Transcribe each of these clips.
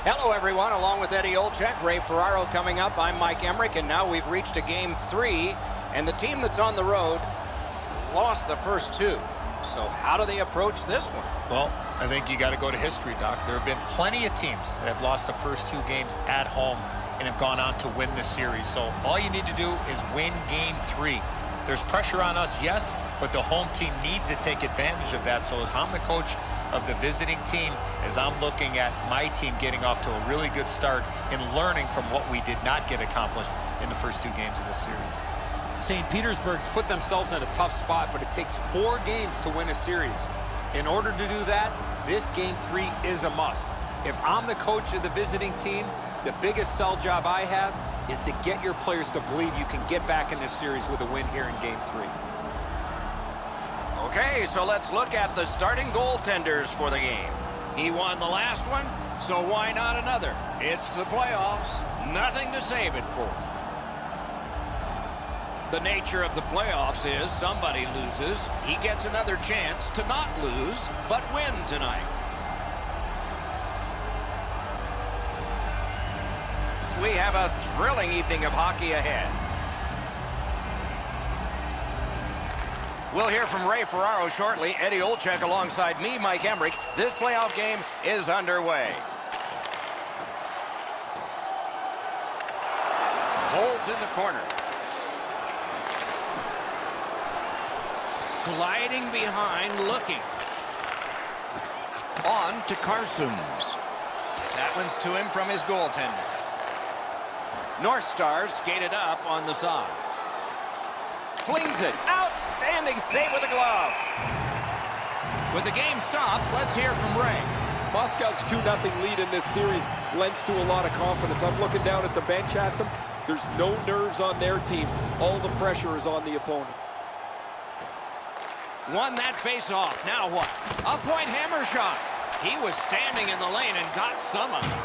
Hello, everyone. Along with Eddie Olczyk, Ray Ferraro coming up. I'm Mike Emmerich, and now we've reached a game 3, and the team that's on the road lost the first 2. So how do they approach this one? Well, I think you got to go to history, Doc. There have been plenty of teams that have lost the first 2 games at home and have gone on to win the series. So all you need to do is win game 3. There's pressure on us, yes, but the home team needs to take advantage of that. So if I'm the coach of the visiting team, as I'm looking at my team getting off to a really good start and learning from what we did not get accomplished in the first 2 games of this series. St. Petersburg's put themselves in a tough spot, but it takes 4 games to win a series. In order to do that, this game 3 is a must. If I'm the coach of the visiting team, the biggest sell job I have is to get your players to believe you can get back in this series with a win here in game 3. Okay, so let's look at the starting goaltenders for the game. He won the last one, so why not another? It's the playoffs. Nothing to save it for. The nature of the playoffs is somebody loses. He gets another chance to not lose, but win tonight. We have a thrilling evening of hockey ahead. We'll hear from Ray Ferraro shortly. Eddie Olczyk alongside me, Mike Emmerich. This playoff game is underway. Holds in the corner. Gliding behind, looking. On to Carsons. That one's to him from his goaltender. North Stars skated up on the side. Flings it. Outstanding save with the glove. With the game stopped, let's hear from Ray. Moscow's 2-0 lead in this series lends to a lot of confidence. I'm looking down at the bench at them. There's no nerves on their team. All the pressure is on the opponent. Won that face-off. Now what? A point hammer shot. He was standing in the lane and got some of it.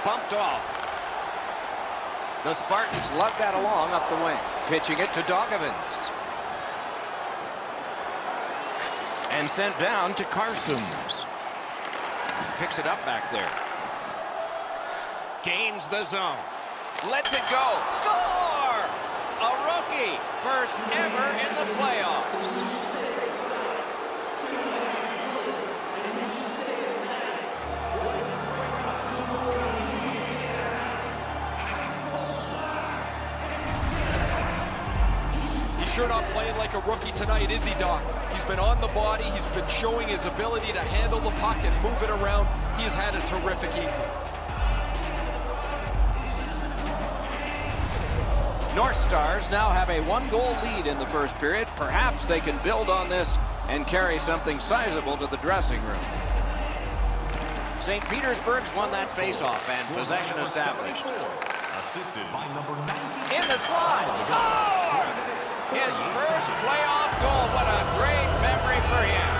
Bumped off. The Spartans lugged that along up the wing. Pitching it to Dogovins. And sent down to Carsons. Picks it up back there. Gains the zone. Lets it go. Score! A rookie. First ever in the playoffs. Sure not playing like a rookie tonight, is he, Doc? He's been on the body. He's been showing his ability to handle the puck and move it around. He has had a terrific evening. North Stars now have a 1-goal lead in the first period. Perhaps they can build on this and carry something sizable to the dressing room. St. Petersburg's won that face-off and possession established. In the slot. Score! His first playoff goal. What a great memory for him.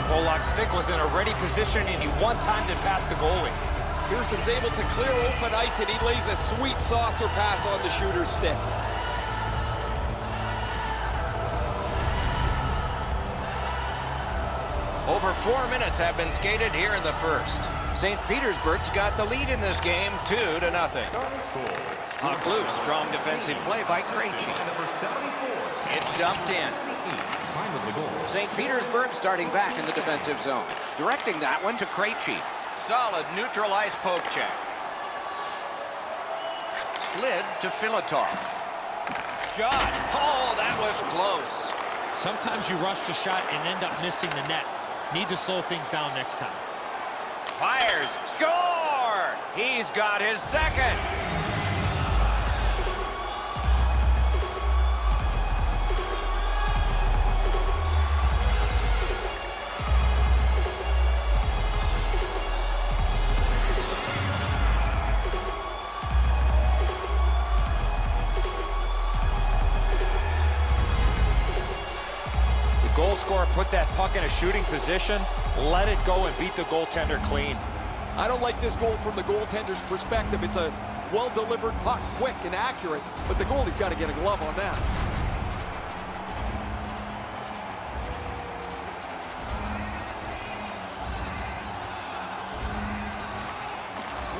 Polak's stick was in a ready position, and he one-timed it past the goalie. Pearson's able to clear open ice, and he lays a sweet saucer pass on the shooter's stick. Over 4 minutes have been skated here in the first. St. Petersburg's got the lead in this game, 2-0. Puck loose, strong defensive play by Krejci. It's dumped in. St. Petersburg starting back in the defensive zone. Directing that one to Krejci. Solid neutralized poke check. Slid to Filatov. Shot. Oh, that was close. Sometimes you rush the shot and end up missing the net. Need to slow things down next time. Fires. Score! He's got his second. Goal scorer put that puck in a shooting position. Let it go and beat the goaltender clean. I don't like this goal from the goaltender's perspective. It's a well-delivered puck, quick and accurate, but the goalie's got to get a glove on that.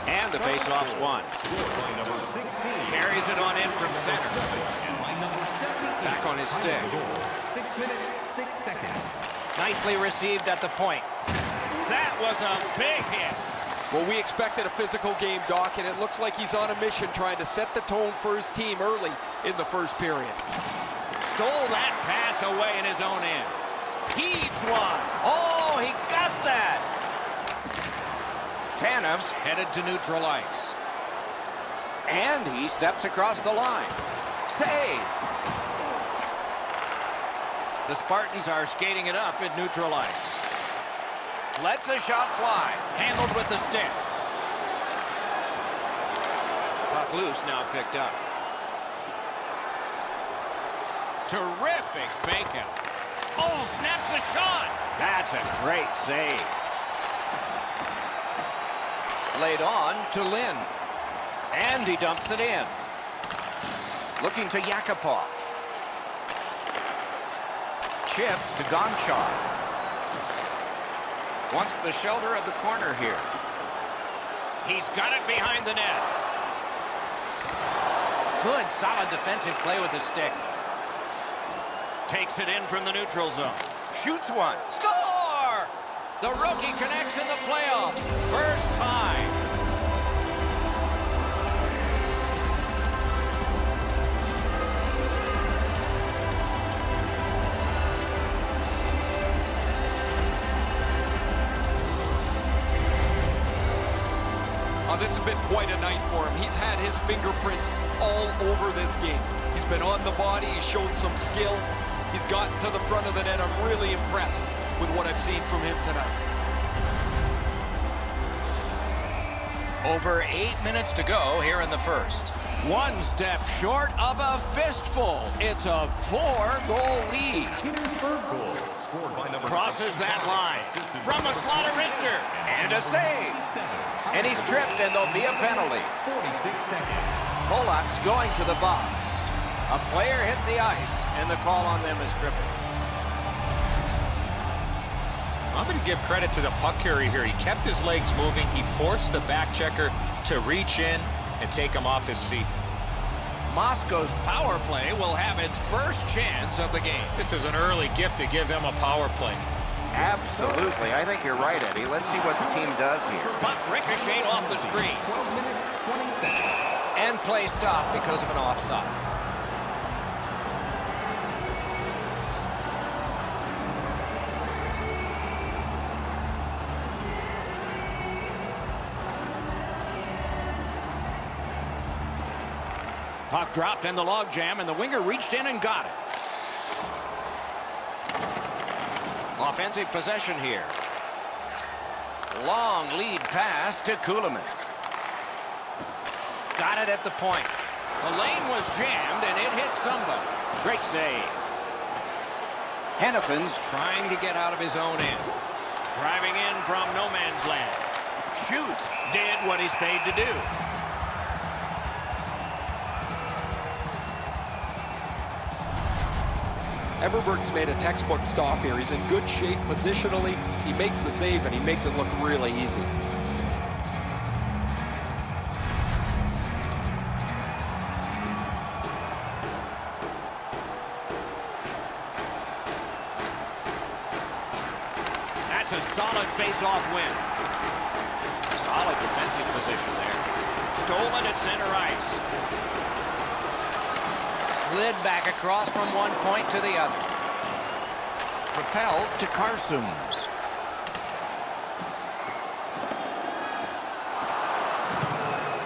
And the face-off's won. Carries it on in from center. Back on his stick. 6 minutes, 6 seconds. Nicely received at the point. That was a big hit. Well, we expected a physical game, Doc, and it looks like he's on a mission trying to set the tone for his team early in the first period. Stole that pass away in his own end. Heaves one. Oh, he got that. Tanev's headed to neutral ice. And he steps across the line. Save. The Spartans are skating it up at neutral ice. Lets a shot fly. Handled with the stick. Puck loose, now picked up. Terrific fake out. Oh, snaps the shot. That's a great save. Laid on to Lynn. And he dumps it in. Looking to Yakupov. Chip to Gonchar. Wants the shoulder of the corner here. He's got it behind the net. Good, solid defensive play with the stick. Takes it in from the neutral zone. Shoots one. Score! The rookie connects in the playoffs. First time. This has been quite a night for him. He's had his fingerprints all over this game. He's been on the body. He's shown some skill. He's gotten to the front of the net. I'm really impressed with what I've seen from him tonight. Over 8 minutes to go here in the first. One step short of a fistful. It's a 4-goal lead. Petersburg goal scored by number Crosses that line. From a slot of wrister. And a save. And he's tripped, and there'll be a penalty. 46 seconds. Polak's going to the box. A player hit the ice, and the call on them is tripping. I'm going to give credit to the puck carrier here. He kept his legs moving. He forced the back checker to reach in and take him off his feet. Moscow's power play will have its first chance of the game. This is an early gift to give them a power play. Absolutely. I think you're right, Eddie. Let's see what the team does here. Puck ricocheted off the screen. 12 minutes, 20 seconds. And play stopped because of an offside. Puck dropped in the logjam, and the winger reached in and got it. Offensive possession here. Long lead pass to Kulemin. Got it at the point. The lane was jammed, and it hit somebody. Great save. Hannafin's trying to get out of his own end. Driving in from no man's land. Shoots. Did what he's paid to do. Everberg's made a textbook stop here. He's in good shape positionally. He makes the save, and he makes it look really easy. That's a solid face-off win. Solid defensive position there. Stolen at center ice. Slid back across from one point to the other. Propelled to Carsons.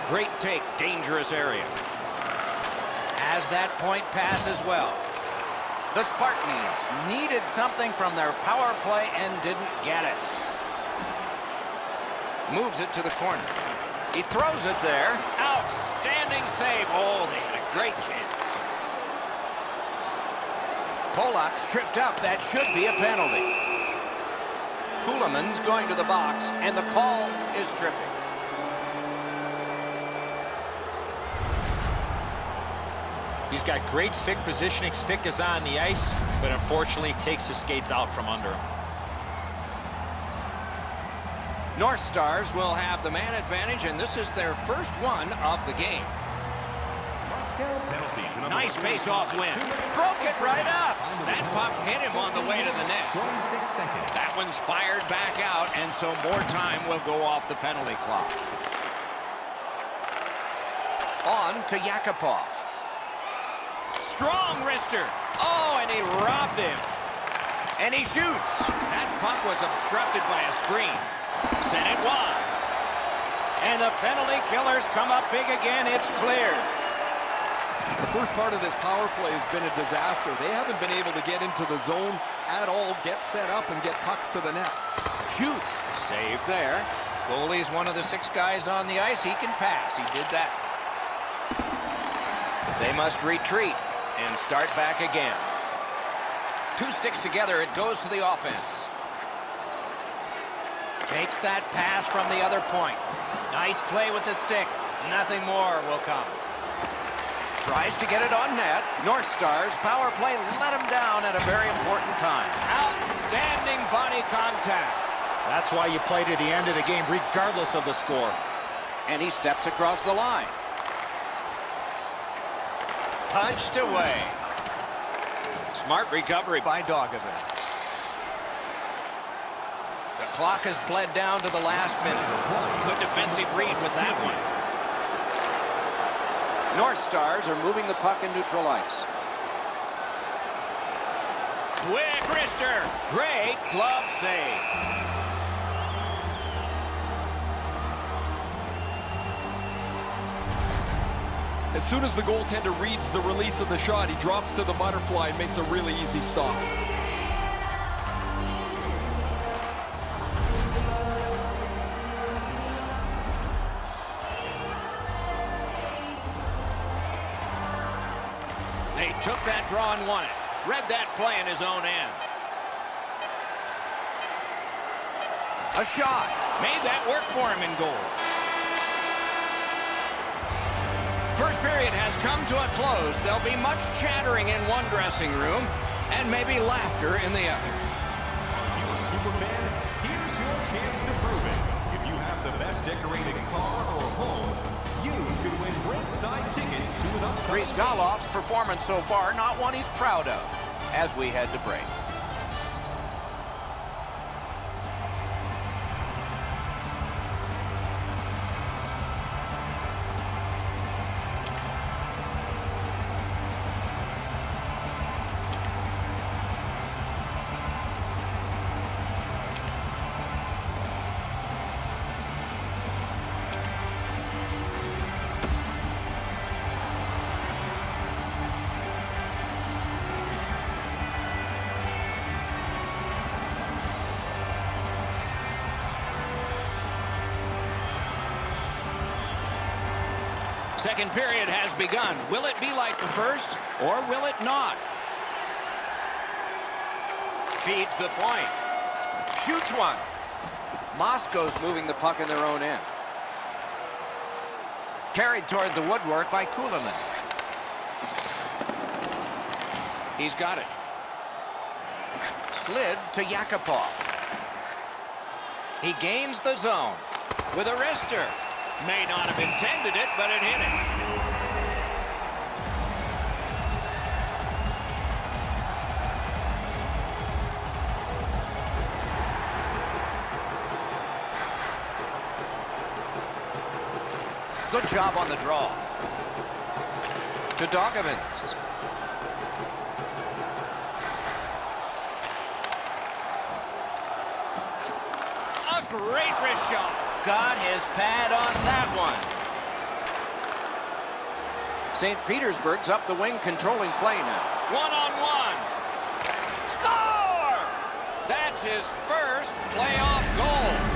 Great take, dangerous area. Has that point pass as well. The Spartans needed something from their power play and didn't get it. Moves it to the corner. He throws it there. Outstanding save. Oh, they had a great chance. Polak's tripped up. That should be a penalty. Kuhlman's going to the box, and the call is tripping. He's got great stick positioning. Stick is on the ice, but unfortunately takes his skates out from under him. North Stars will have the man advantage, and this is their first one of the game. Nice face-off win. Broke it right up. That puck hit him on the way to the net. 26 seconds. That one's fired back out, and so more time will go off the penalty clock. On to Yakupov. Strong wrister. Oh, and he robbed him. And he shoots. That puck was obstructed by a screen. Sent it wide. And the penalty killers come up big again. It's cleared. The first part of this power play has been a disaster. They haven't been able to get into the zone at all, get set up, and get pucks to the net. Shoots. Save there. Goalie's one of the 6 guys on the ice. He can pass. He did that. They must retreat and start back again. 2 sticks together. It goes to the offense. Takes that pass from the other point. Nice play with the stick. Nothing more will come. Tries to get it on net. North Stars power play let him down at a very important time. Outstanding body contact. That's why you play to the end of the game, regardless of the score. And he steps across the line. Punched away. Smart recovery by Dogovins. The clock has bled down to the last minute. Good defensive read with that one. North Stars are moving the puck in neutral ice. Quick wrister. Great glove save. As soon as the goaltender reads the release of the shot, he drops to the butterfly and makes a really easy stop. They took that draw and won it. Read that play in his own end. A shot. Made that work for him in goal. First period has come to a close. There'll be much chattering in one dressing room and maybe laughter in the other. Are you a super fan? Here's your chance to prove it. If you have the best decorated car or home, you could win ringside tickets to an upcoming... Brizgalov's performance so far, not one he's proud of, as we head to break. Second period has begun. Will it be like the first, or will it not? Feeds the point. Shoots one. Moscow's moving the puck in their own end. Carried toward the woodwork by Kuhlman. He's got it. Slid to Yakupov. He gains the zone with a wrister. May not have intended it, but it hit him. Good job on the draw. To Dogovins. A great wrist shot. Got his pad on that one. St. Petersburg's up the wing, controlling play now. One-on-one. Score! That's his first playoff goal.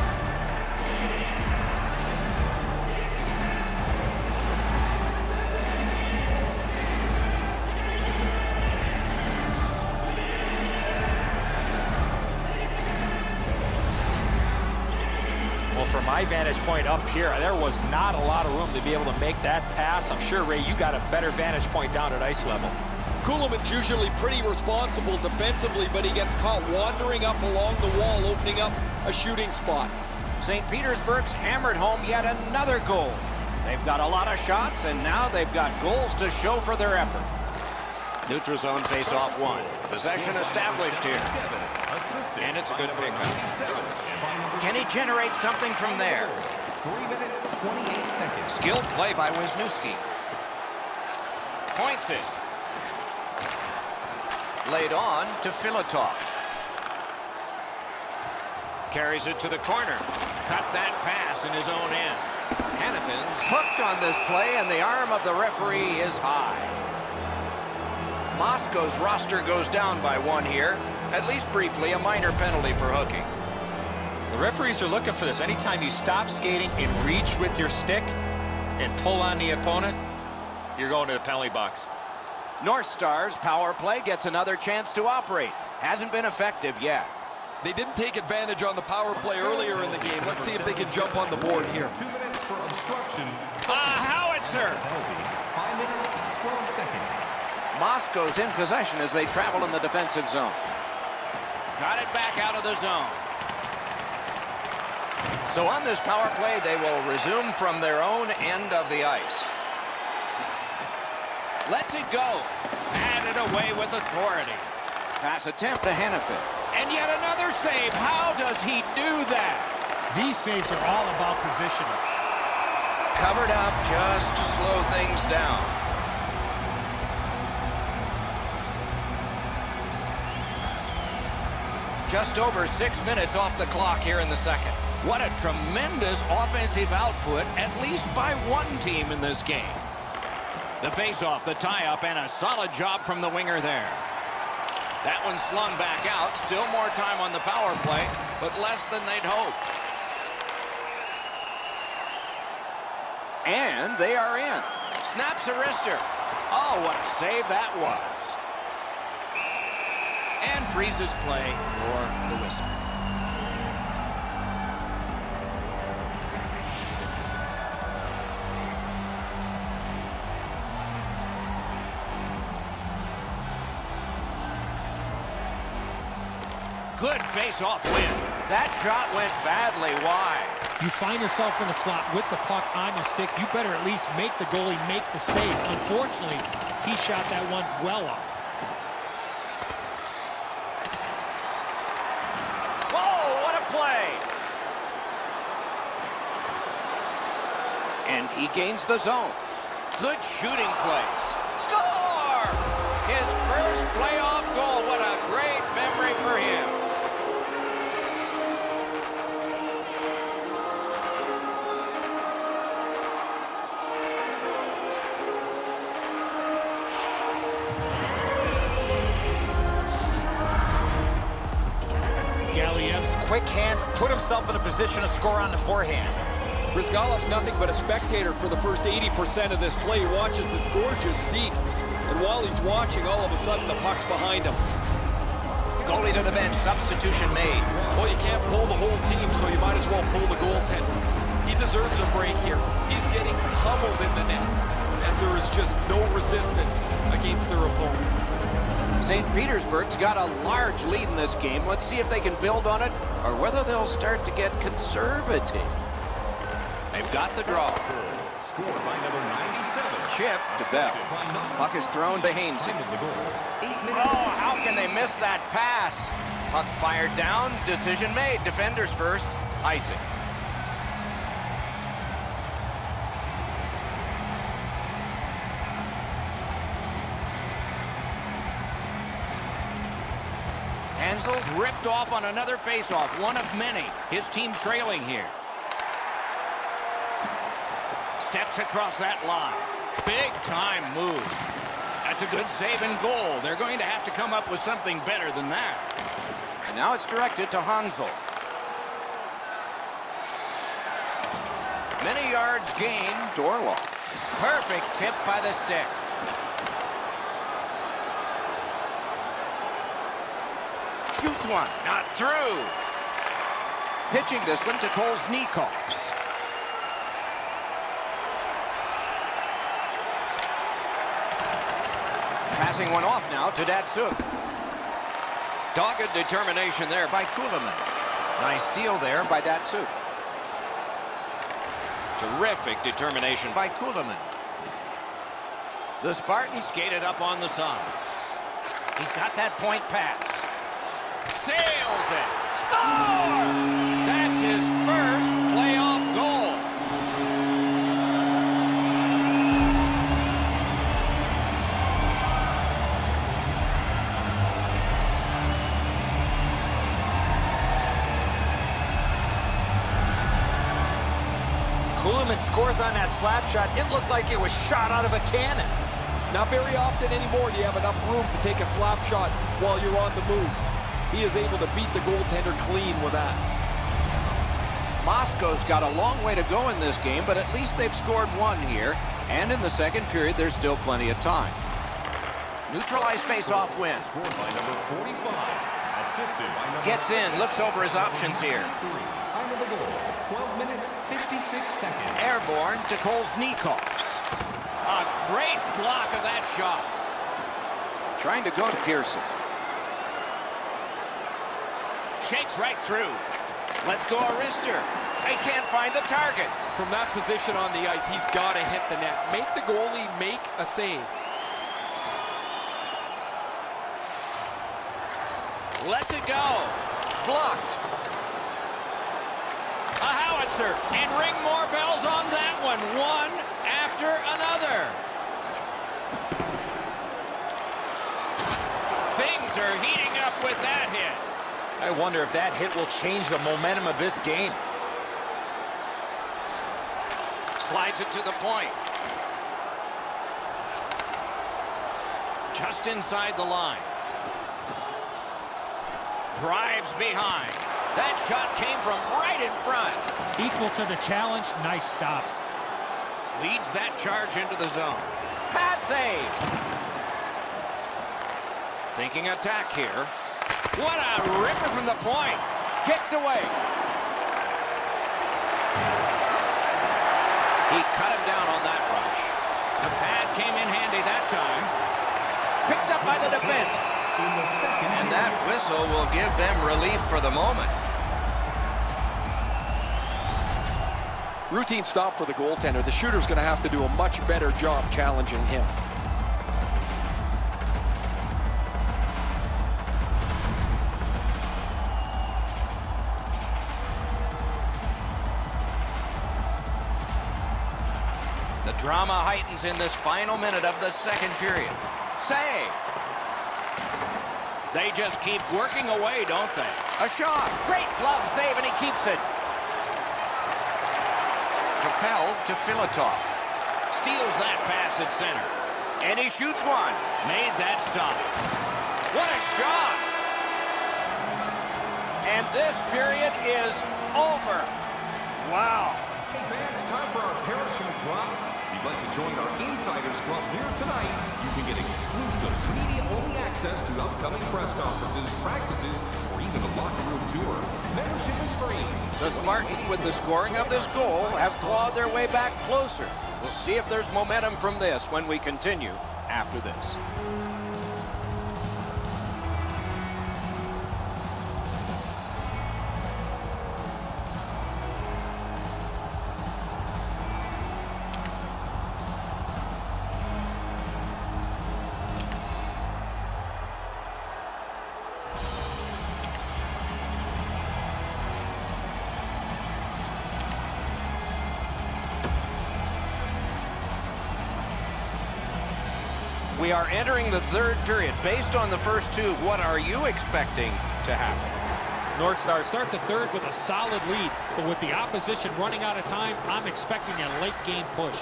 my vantage point up here, there was not a lot of room to be able to make that pass. I'm sure, Ray, you got a better vantage point down at ice level. Kuhlman's usually pretty responsible defensively, but he gets caught wandering up along the wall, opening up a shooting spot. St. Petersburg's hammered home yet another goal. They've got a lot of shots, and now they've got goals to show for their effort. Neutral zone face-off one. Possession established here. And it's a good pickup. Can he generate something from there? 3 minutes, 28 seconds. Skilled play by Wisniewski. Points it. Laid on to Filatov. Carries it to the corner. Cut that pass in his own end. Hannafin's hooked on this play, and the arm of the referee is high. Moscow's roster goes down by 1 here. At least briefly, a minor penalty for hooking. The referees are looking for this. Anytime you stop skating and reach with your stick and pull on the opponent, you're going to the penalty box. North Star's power play gets another chance to operate. Hasn't been effective yet. They didn't take advantage on the power play earlier in the game. Let's see if they can jump on the board here. 2 minutes for obstruction. Howitzer! Penalty, 5 minutes, 12 seconds. Moscow's in possession as they travel in the defensive zone. Got it back out of the zone. So on this power play, they will resume from their own end of the ice. Lets it go. Batted away with authority. Pass attempt to Hannafin. And yet another save. How does he do that? These saves are all about positioning. Covered up just to slow things down. Just over 6 minutes off the clock here in the second. What a tremendous offensive output, at least by one team in this game. The face-off, the tie-up, and a solid job from the winger there. That one slung back out. Still more time on the power play, but less than they'd hoped. And they are in. Snaps a wrister. Oh, what a save that was. And freezes play for the whistle. Good face-off win. That shot went badly wide. You find yourself in the slot with the puck on your stick, you better at least make the goalie make the save. Unfortunately, he shot that one well off. Whoa, what a play! And he gains the zone. Good shooting place. Score! His first playoff goal. What a great memory for him. Quick hands, put himself in a position to score on the forehand. Brizgalov's nothing but a spectator for the first 80% of this play. He watches this gorgeous deep, and while he's watching, all of a sudden the puck's behind him. Goalie to the bench, substitution made. Well, you can't pull the whole team, so you might as well pull the goaltender. He deserves a break here. He's getting pummeled in the net, as there is just no resistance against their opponent. St. Petersburg's got a large lead in this game. Let's see if they can build on it or whether they'll start to get conservative. They've got the draw. Scored by number 97. Chip to Bell. Puck is thrown to Hainsey. Oh, how can they miss that pass? Puck fired down. Decision made. Defenders first. Isaac. Hansel's ripped off on another faceoff, one of many. His team trailing here. Steps across that line. Big time move. That's a good save and goal. They're going to have to come up with something better than that. And now it's directed to Hansel. Many yards gained. Dorloff. Perfect tip by the stick. Shoots one, not through. Pitching this one to Kolznikovs. Passing one off now to Datsuk. Dogged determination there by Kuleman. Nice steal there by Datsuk. Terrific determination by Kuleman. The Spartan skated up on the side. He's got that point pass. Sails it. Score! That's his first playoff goal. Kuleman scores on that slap shot. It looked like it was shot out of a cannon. Not very often anymore do you have enough room to take a slap shot while you're on the move. He is able to beat the goaltender clean with that. Moscow's got a long way to go in this game, but at least they've scored one here. And in the second period, there's still plenty of time. Neutralized face-off win. Scored by number 45. Assisted by number Gets in, looks over his options here. Time of the goal, 12 minutes, 56 seconds. Airborne to Kolznikovs. A great block of that shot. Trying to go to Pearson. Shakes right through. Let's go a wrister. They can't find the target. From that position on the ice, he's got to hit the net. Make the goalie make a save. Lets it go. Blocked. A howitzer. And ring more bells on that one. One after another. Things are heating up with that hit. I wonder if that hit will change the momentum of this game. Slides it to the point. Just inside the line. Drives behind. That shot came from right in front. Equal to the challenge. Nice stop. Leads that charge into the zone. Pad save. Thinking attack here. What a ripper from the point. Kicked away. He cut him down on that rush. The pad came in handy that time. Picked up by the defense. And that whistle will give them relief for the moment. Routine stop for the goaltender. The shooter's going to have to do a much better job challenging him. The drama heightens in this final minute of the second period. Save. They just keep working away, don't they? A shot. Great glove save, and he keeps it. Propelled to Filatov. Steals that pass at center. And he shoots one. Made that stop. What a shot. And this period is over. Wow. Hey fans, time for our parachute drop. If you'd like to join our Insiders Club here tonight, you can get exclusive media-only access to upcoming press conferences, practices, or even a locker room tour. Membership is free. The Spartans, with the scoring of this goal, have clawed their way back closer. We'll see if there's momentum from this when we continue after this. We are entering the third period. Based on the first two, what are you expecting to happen? North Stars start the third with a solid lead, but with the opposition running out of time, I'm expecting a late game push.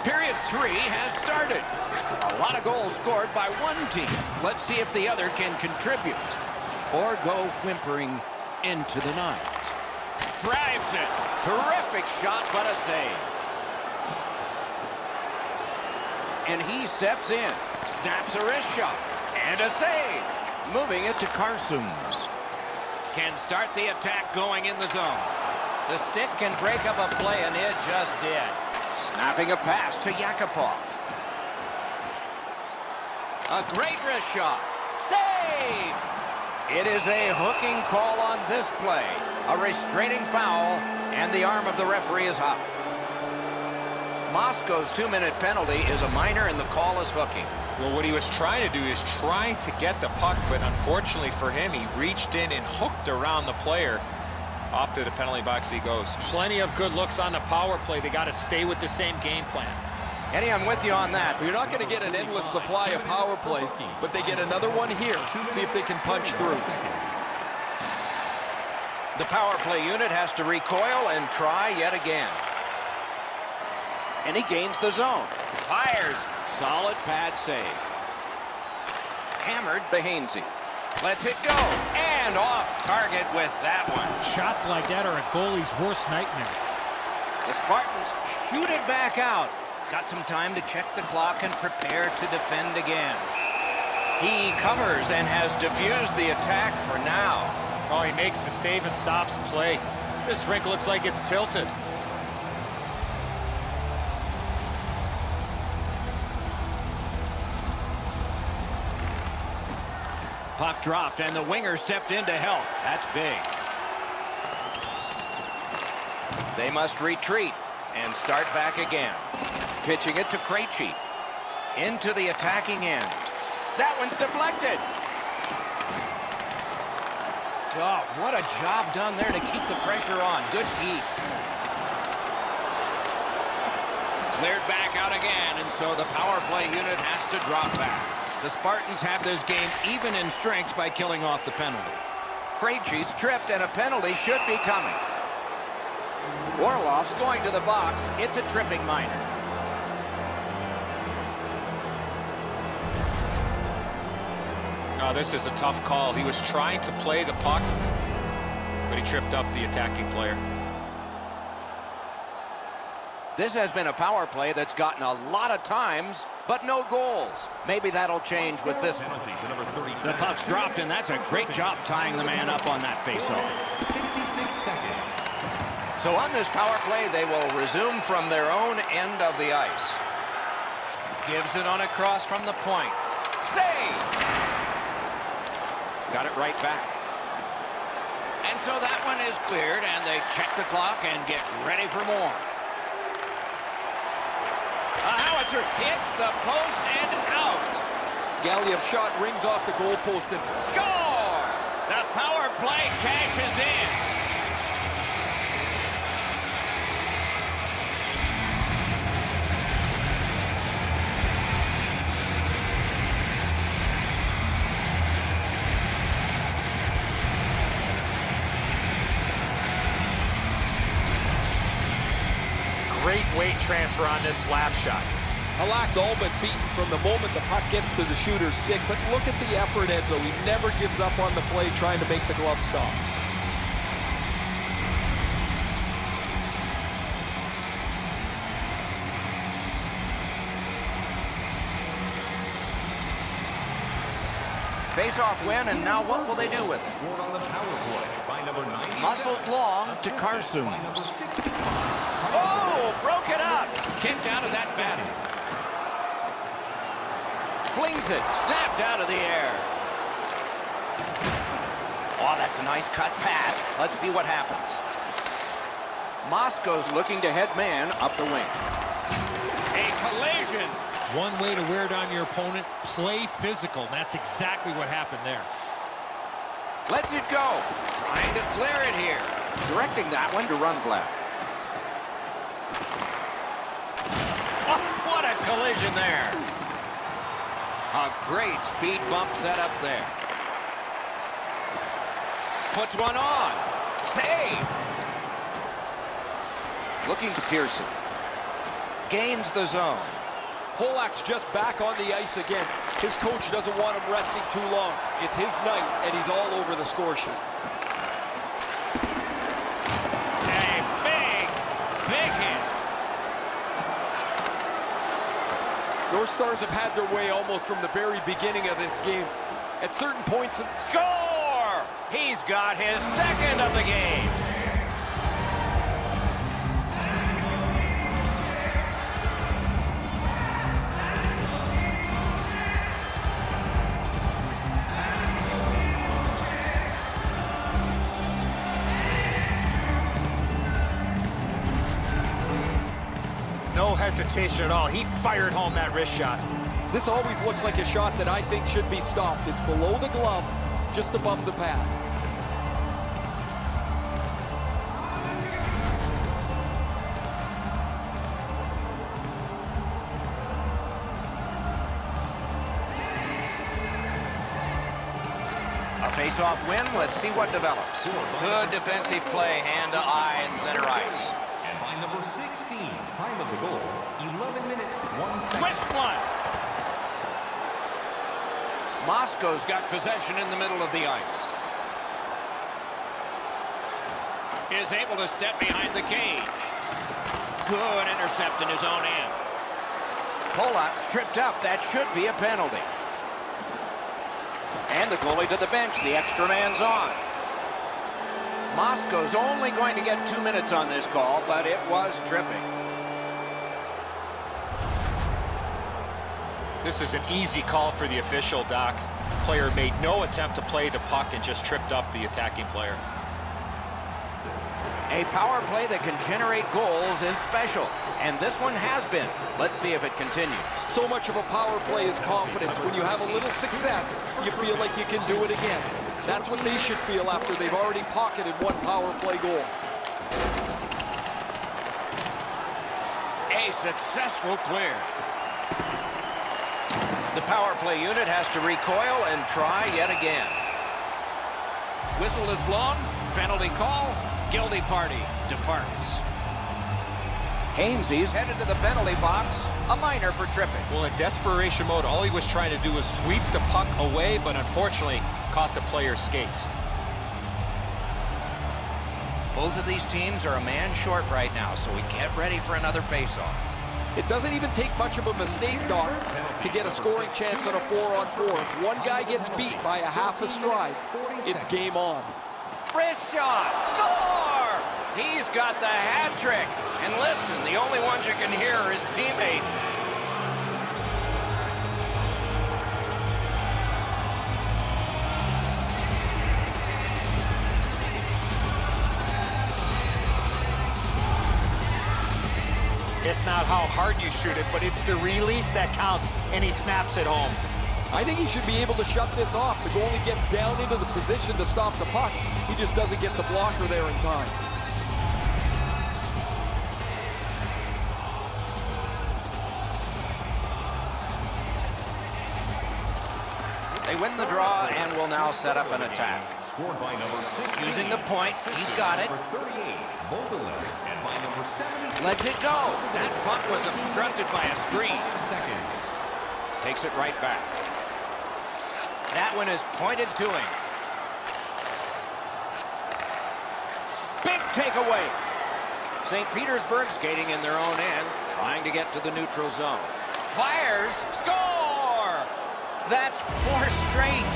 Period 3 has started. A lot of goals scored by one team. Let's see if the other can contribute or go whimpering into the night. Drives it. Terrific shot, but a save. And he steps in, snaps a wrist shot, and a save. Moving it to Carsoons. can start the attack going in the zone. The stick can break up a play, and it just did. Snapping a pass to Yakupov. A great wrist shot. Save! It is a hooking call on this play. A restraining foul, and the arm of the referee is up. Moscow's 2-minute penalty is a minor, and the call is hooking. Well, what he was trying to do is trying to get the puck, but unfortunately for him, he reached in and hooked around the player. Off to the penalty box he goes. Plenty of good looks on the power play. They got to stay with the same game plan. Eddie, I'm with you on that. You're not going to get an endless supply of power plays, but they get another one here. See if they can punch through. The power play unit has to recoil and try yet again. And he gains the zone. Fires. Solid pad save. Hammered Behainsey. Lets it go. And off target with that one. Shots like that are a goalie's worst nightmare. The Spartans shoot it back out. Got some time to check the clock and prepare to defend again. He covers and has diffused the attack for now. Oh, he makes the save and stops play. This rink looks like it's tilted. Puck dropped, and the winger stepped in to help. That's big. They must retreat and start back again. Pitching it to Krejci. Into the attacking end. That one's deflected. Oh, what a job done there to keep the pressure on. Good keep. Cleared back out again, and so the power play unit has to drop back. The Spartans have this game even in strength by killing off the penalty. Krejci's tripped, and a penalty should be coming. Orlov's going to the box. It's a tripping minor. No, this is a tough call. He was trying to play the puck, but he tripped up the attacking player. This has been a power play that's gotten a lot of times, but no goals. Maybe that'll change with this one. The puck's dropped, and that's a great job tying the man up on that faceoff. 56 seconds. So on this power play, they will resume from their own end of the ice. Gives it on a cross from the point. Save! Got it right back. And so that one is cleared, and they check the clock and get ready for more. A howitzer hits the post and out. Galliev's shot rings off the goalpost and Score! The power play cashes in. Great weight transfer on this slap shot. Halak's all but beaten from the moment the puck gets to the shooter's stick, but look at the effort, Edzo. He never gives up on the play trying to make the glove stop. Face-off win, and now what will they do with it? Scored on the power play by number 9. Muscled long to Carsoons. Oh, broke it up. Kicked out of that batting. Flings it, snapped out of the air. Oh, that's a nice cut pass. Let's see what happens. Moscow's looking to head man up the wing. A collision. One way to wear down your opponent, play physical. That's exactly what happened there. Lets it go. Trying to clear it here. Directing that one to Rundblad. Oh, what a collision there. A great speed bump set up there. Puts one on. Save. Looking to Pearson. Gains the zone. Polak's just back on the ice again. His coach doesn't want him resting too long. It's his night, and he's all over the score sheet. A big hit. North Stars have had their way almost from the very beginning of this game. At certain points... Score! He's got his second of the game. No hesitation at all. He fired home that wrist shot. This always looks like a shot that I think should be stopped. It's below the glove, just above the pad. A face-off win. Let's see what develops. Good defensive play, hand to eye and center ice. And by number 16, time of the goal, 11 minutes, 1 second. Twist one. Moscow's got possession in the middle of the ice. Is able to step behind the cage. Good intercept in his own end. Polak's tripped up. That should be a penalty. And the goalie to the bench. The extra man's on. Moscow's only going to get 2 minutes on this call, but it was tripping. This is an easy call for the official, Doc. Player made no attempt to play the puck and just tripped up the attacking player. A power play that can generate goals is special, and this one has been. Let's see if it continues. So much of a power play is confidence. When you have a little success, you feel like you can do it again. That's what they should feel after they've already pocketed one power play goal. A successful clear. The power play unit has to recoil and try yet again. Whistle is blown. Penalty call. Guilty party departs. Hainsey's headed to the penalty box. A minor for tripping. Well, in desperation mode, all he was trying to do was sweep the puck away, but unfortunately caught the player's skates. Both of these teams are a man short right now, so we get ready for another face-off. It doesn't even take much of a mistake, Doc, to get a scoring chance on a 4-on-4. If one guy gets beat by a half a stride, it's game on. Wrist shot! Score! He's got the hat trick. And listen, the only ones you can hear are his teammates. It's not how hard you shoot it, but it's the release that counts, and he snaps it home. I think he should be able to shut this off. The goalie gets down into the position to stop the puck. He just doesn't get the blocker there in time. They win the draw and will now set up an attack. Scored by number 6. Using the point, he's got it. Number 38, Vogelin, and by number 7. Lets it go. That puck was obstructed by a screen. Takes it right back. That one is pointed to him. Big takeaway. St. Petersburg skating in their own end, trying to get to the neutral zone. Fires, score! That's 4 straight.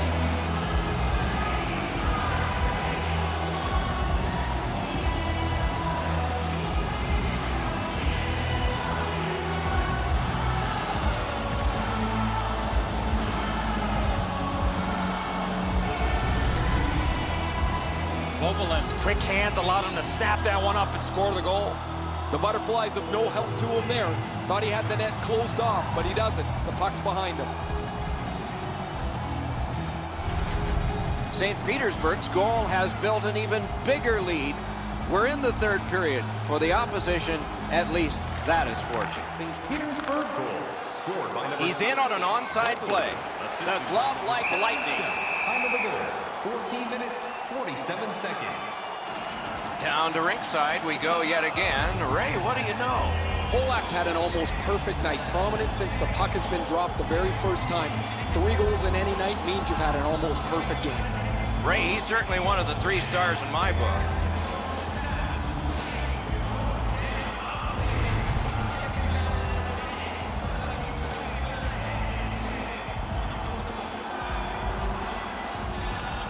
Vogelin's quick hands allowed him to snap that one off and score the goal. The Butterflies of no help to him there. Thought he had the net closed off, but he doesn't. The puck's behind him. St. Petersburg's goal has built an even bigger lead. We're in the third period. For the opposition, at least that is fortunate. St. Petersburg goal. Scored by number He's in on an onside play. The glove like lightning. Time of the goal, 14 minutes, 47 seconds. Down to rinkside we go yet again. Ray, what do you know? Polak's had an almost perfect night. Prominent since the puck has been dropped the very first time. 3 goals in any night means you've had an almost perfect game. Ray, he's certainly one of the 3 stars in my book.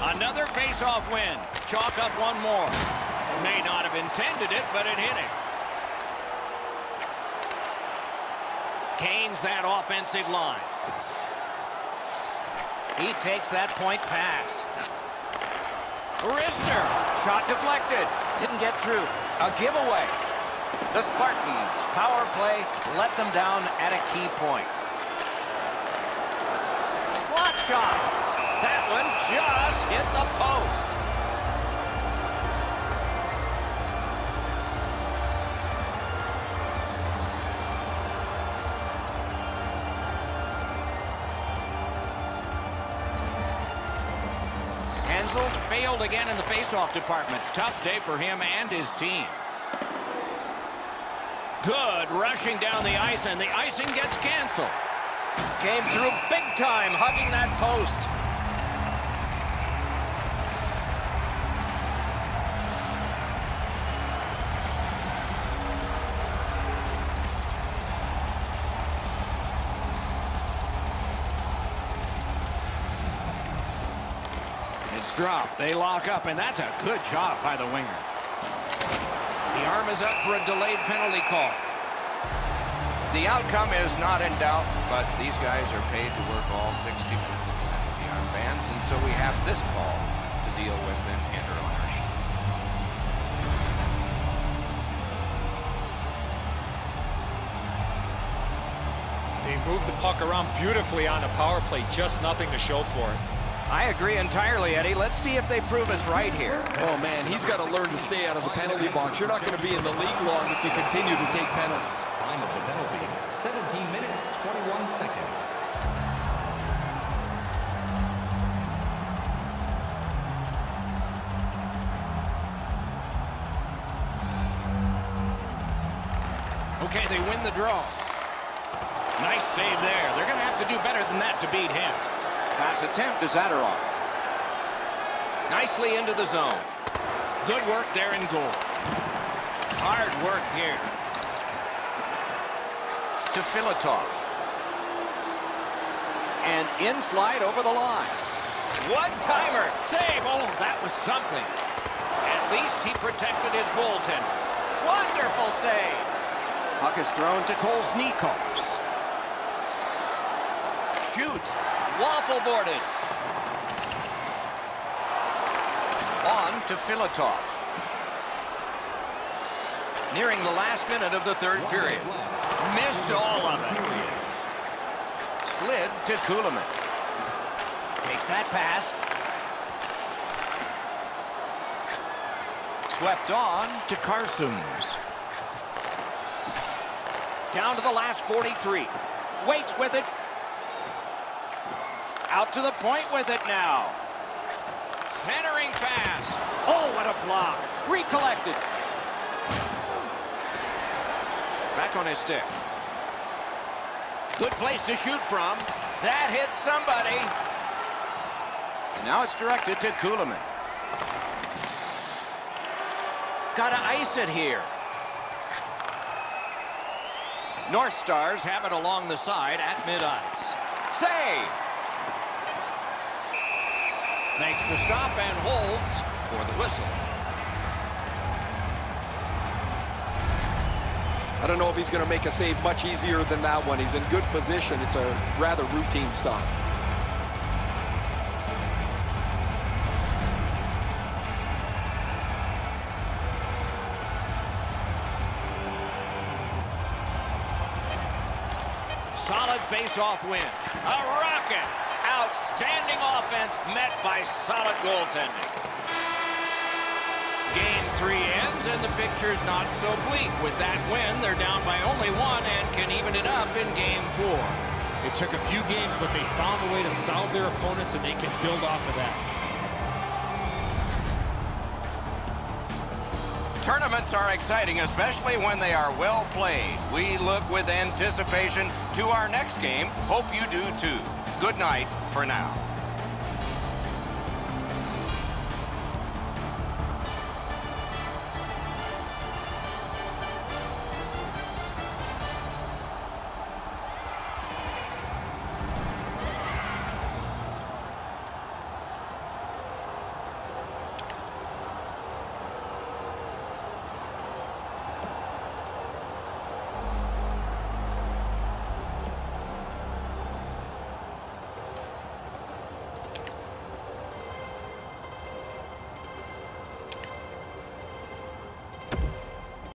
Another face-off win. Chalk up one more. May not have intended it, but it hit him. Gains that offensive line. He takes that point pass. Wrister. Shot deflected. Didn't get through. A giveaway. The Spartans' power play let them down at a key point. Slot shot. That one just hit the post. Hensel's failed again in the face-off department. Tough day for him and his team. Good rushing down the ice, and the icing gets canceled. Came through big time, hugging that post. It's dropped. They lock up, and that's a good job by the winger. The arm is up for a delayed penalty call. The outcome is not in doubt, but these guys are paid to work all 60 minutes with the armbands, and so we have this call to deal with and enter on our sheet. They moved the puck around beautifully on the power play, just nothing to show for it. I agree entirely, Eddie. Let's see if they prove us right here. Oh, man, he's got to learn to stay out of the penalty box. You're not going to be in the league long if you continue to take penalties. Time of the penalty, 17 minutes, 21 seconds. Okay, they win the draw. Nice save there. They're going to have to do better than that to beat him. Pass attempt to Zadorov. Nicely into the zone. Good work there in goal. Hard work here. To Filatov. And in flight over the line. One-timer. Save. Oh, that was something. At least he protected his goaltender. Wonderful save. Puck is thrown to Kolznikovs. Shoot. Waffle boarded. On to Filatov. Nearing the last minute of the third period. Missed all of it. Slid to Kulemin. Takes that pass. Swept on to Karsums. Down to the last 43. Waits with it. Out to the point with it now. Centering pass. Oh, what a block. Recollected. Back on his stick. Good place to shoot from. That hits somebody. And now it's directed to Kulemin. Gotta ice it here. North Stars have it along the side at mid-ice. Save. Makes the stop and holds for the whistle. I don't know if he's going to make a save much easier than that one. He's in good position. It's a rather routine stop. Solid face-off win. A rocket. Outstanding offense met by solid goaltending. Game 3 ends, and the picture's not so bleak. With that win, they're down by only 1 and can even it up in Game 4. It took a few games, but they found a way to solve their opponents, and they can build off of that. Tournaments are exciting, especially when they are well played. We look with anticipation to our next game. Hope you do too. Good night for now.